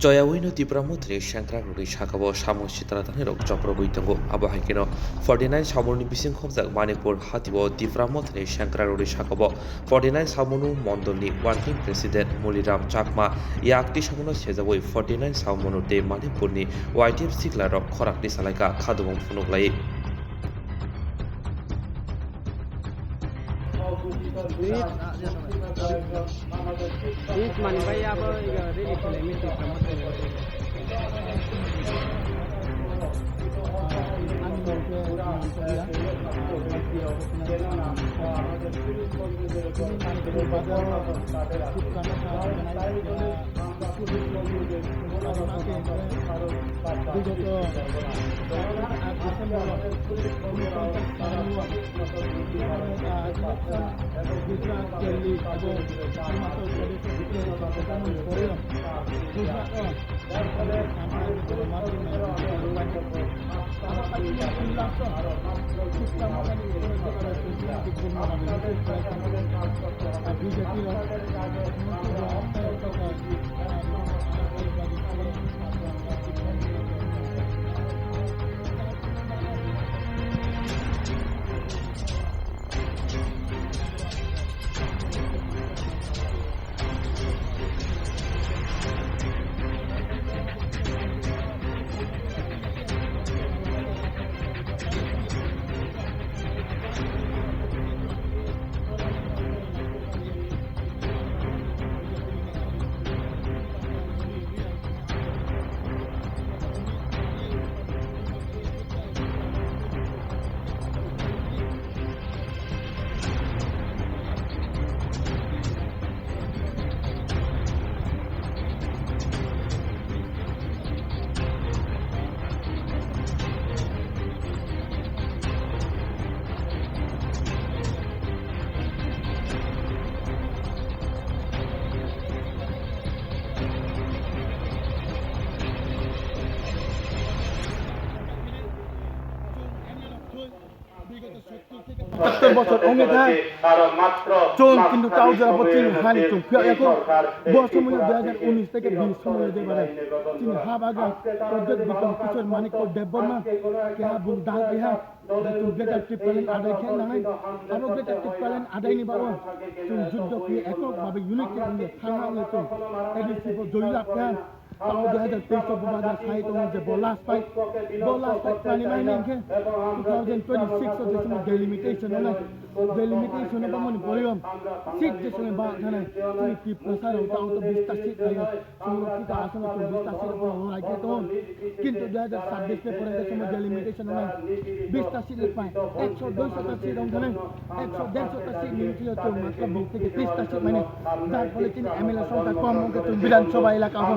Joyawino Tipra Motha Shankra Rudi Shakabo Shamo Shitratanero Chopro Buitango Abahakino 49 Samuni Bising Homzak Manipur Hatibo Tipra Motha Shankra Rudi Shakabo 49 Samunu Mondoli Working President Muliram Chakma Yakti Shamuno Sejagui 49 Samunu De Manipurni YTF Siglaro Korakni Salaka Kha Duma Phunuk Lai Ini cuma nih apa ini filmnya Tipra Motha বছর অঙ্গীকার চোন কিন্তু তাও যারা বলছেন হানি চোন এখন বর্তমানে 2019 থেকে 20 সময় যেতে পারে তিনি হাবাগা প্রজেক্ট বিকম কিশোর মানিক দেববর্মা কে বুং দাল ইহা tu greater Tripura adai khen nangai abo greater Tripura adai ni bawo tu juddo ki ekok babe unit ke nge thanga nge tu edi sibo joila ka tahun 2023 ko bumada sai to je bolas fight pani mai nge 2026 ko jesme delimitation na delimitation ba moni poliom sit jesme ba thana ni Tiprasa ro ta to 20 ta sit ayo sumo ki ta asana to 20 ta sit ko lagi to kintu 2026 ke pore jesme delimitation na 20 ta sit lepai 100 200 ta sit dong thana 100 150 ta sit ni tio to matlab 20 থেকে 30 ta sit mane dar pole kini MLA song ta kom ke tu bidan soba ilaka ho